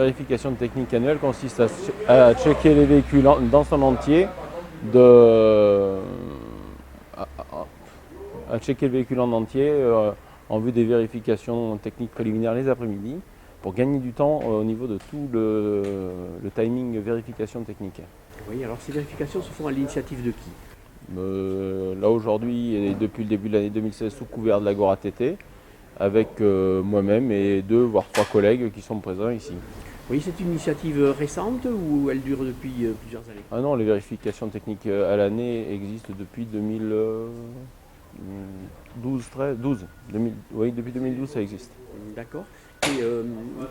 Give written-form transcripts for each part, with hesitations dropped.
vérification technique annuelle consiste à checker les véhicules dans son entier, à checker le véhicule en entier en vue des vérifications techniques préliminaires les après-midi pour gagner du temps au niveau de tout le timing vérification technique. Oui, alors ces vérifications se font à l'initiative de qui? Là aujourd'hui, et depuis le début de l'année 2016, sous couvert de l'Agora TT, avec moi-même et 2 voire 3 collègues qui sont présents ici. Oui, c'est une initiative récente ou elle dure depuis plusieurs années? Ah non, les vérifications techniques à l'année existent depuis 2012. Oui, depuis 2012 ça existe. D'accord. Et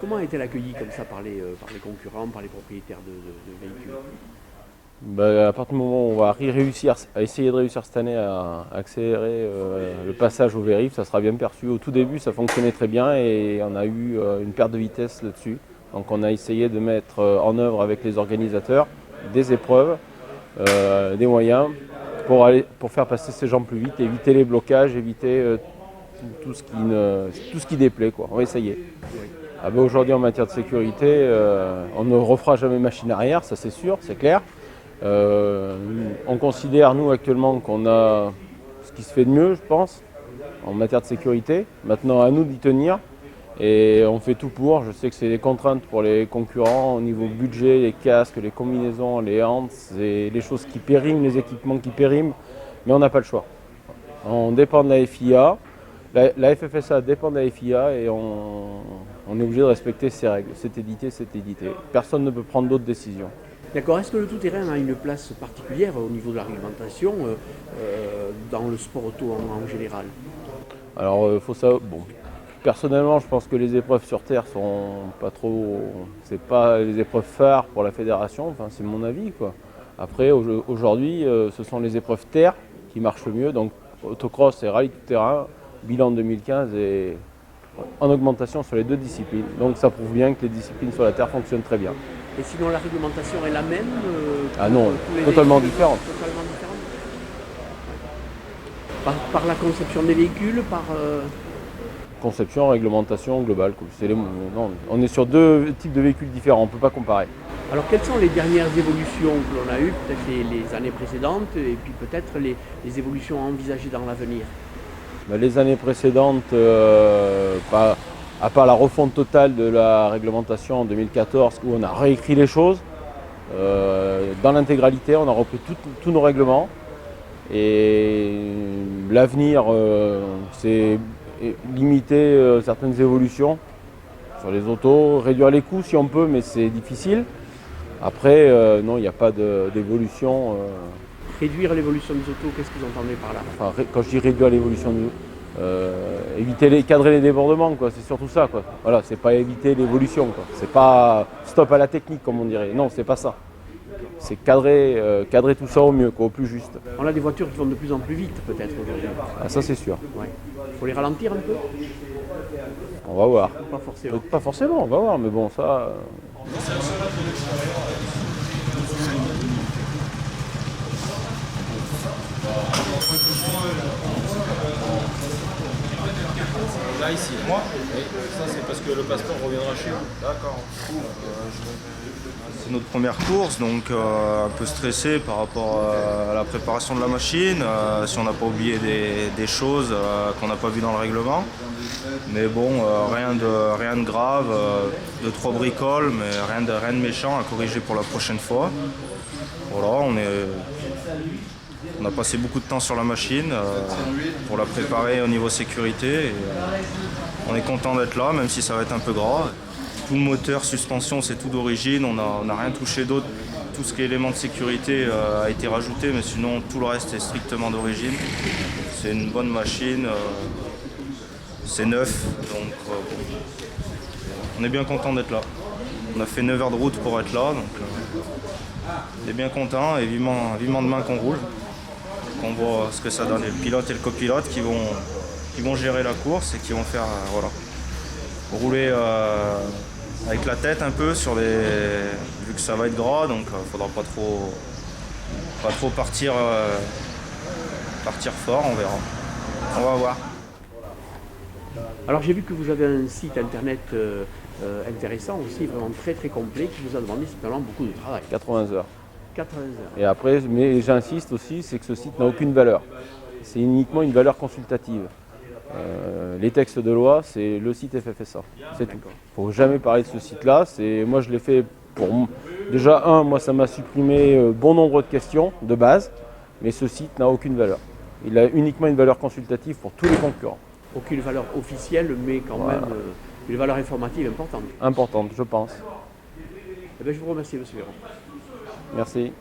comment a été accueilli comme ça par les concurrents, par les propriétaires de véhicules? À partir du moment où on va essayer de réussir cette année à accélérer le passage au vérif, ça sera bien perçu. Au tout début, ça fonctionnait très bien et on a eu une perte de vitesse là-dessus. Donc on a essayé de mettre en œuvre avec les organisateurs des épreuves, des moyens pour faire passer ces gens plus vite, éviter les blocages, éviter tout ce qui déplaît, quoi. On va essayer. Aujourd'hui en matière de sécurité, on ne refera jamais machine arrière, ça c'est sûr, c'est clair. On considère, nous, actuellement, qu'on a ce qui se fait de mieux, je pense, en matière de sécurité. Maintenant, à nous d'y tenir. Et on fait tout pour. Je sais que c'est des contraintes pour les concurrents au niveau budget, les casques, les combinaisons, les hantes, c'est les choses qui périment, les équipements qui périment. Mais on n'a pas le choix. On dépend de la FIA. La FFSA dépend de la FIA et on est obligé de respecter ces règles. C'est édité, c'est édité. Personne ne peut prendre d'autres décisions. D'accord. Est-ce que le tout-terrain a une place particulière au niveau de la réglementation dans le sport auto en général? Alors, faut savoir. Bon, personnellement, je pense que les épreuves sur terre sont pas trop. C'est pas les épreuves phares pour la fédération. Enfin, c'est mon avis, quoi. Après, aujourd'hui, ce sont les épreuves terre qui marchent le mieux. Donc, autocross et rallye tout-terrain, bilan 2015 est en augmentation sur les 2 disciplines. Donc, ça prouve bien que les disciplines sur la terre fonctionnent très bien. Et sinon, la réglementation est la même Ah non, totalement différente. Totalement différente. Par la conception des véhicules, par... Conception, réglementation globale. Non, on est sur 2 types de véhicules différents, on ne peut pas comparer. Alors, quelles sont les dernières évolutions que l'on a eues, peut-être les années précédentes, et puis peut-être les évolutions envisagées dans l'avenir? Les années précédentes, à part la refonte totale de la réglementation en 2014 où on a réécrit les choses, dans l'intégralité on a repris tous nos règlements et l'avenir c'est limiter certaines évolutions sur les autos, réduire les coûts si on peut mais c'est difficile. Après non, il n'y a pas d'évolution. Réduire l'évolution des autos, qu'est-ce que vous entendez par là? Enfin, quand je dis réduire l'évolution cadrer les débordements, quoi. C'est surtout ça, quoi. Voilà, c'est pas éviter l'évolution, quoi. C'est pas stop à la technique, comme on dirait. Non, c'est pas ça. C'est cadrer tout ça au mieux, quoi, au plus juste. On a des voitures qui vont de plus en plus vite, peut-être, aujourd'hui. Ah, ça, c'est sûr. Ouais. Faut les ralentir un peu? On va voir. Pas forcément. Pas forcément, on va voir, mais bon, ça... Là, ici. Moi oui. Ça, c'est parce que le passeport reviendra chez vous. D'accord. C'est notre première course, donc un peu stressé par rapport à la préparation de la machine, si on n'a pas oublié des choses qu'on n'a pas vues dans le règlement. Mais bon, rien de grave, 2-3 bricoles, mais rien de méchant à corriger pour la prochaine fois. Voilà, on a passé beaucoup de temps sur la machine pour la préparer au niveau sécurité. Et, on est content d'être là, même si ça va être un peu gras. Tout le moteur, suspension, c'est tout d'origine. On n'a rien touché d'autre. Tout ce qui est élément de sécurité a été rajouté, mais sinon tout le reste est strictement d'origine. C'est une bonne machine. C'est neuf, donc on est bien content d'être là. On a fait 9 heures de route pour être là, donc on est bien content et vivement demain qu'on roule. On voit ce que ça donne. Et le pilote et le copilote qui vont gérer la course et qui vont faire rouler avec la tête un peu vu que ça va être gras, donc il faudra pas trop partir fort, on verra. On va voir. Alors j'ai vu que vous avez un site internet intéressant aussi, vraiment très très complet, qui vous a demandé certainement beaucoup de travail. 80 heures. 80 heures. Et après, mais j'insiste aussi, c'est que ce site n'a aucune valeur. C'est uniquement une valeur consultative. Les textes de loi, c'est le site FFSA. C'est tout. Il ne faut jamais parler de ce site-là. Moi, je l'ai fait pour... Déjà, moi, ça m'a supprimé bon nombre de questions de base, mais ce site n'a aucune valeur. Il a uniquement une valeur consultative pour tous les concurrents. Aucune valeur officielle, mais quand même une valeur informative importante. Importante, je pense. Eh bien, je vous remercie, monsieur Véran. Merci.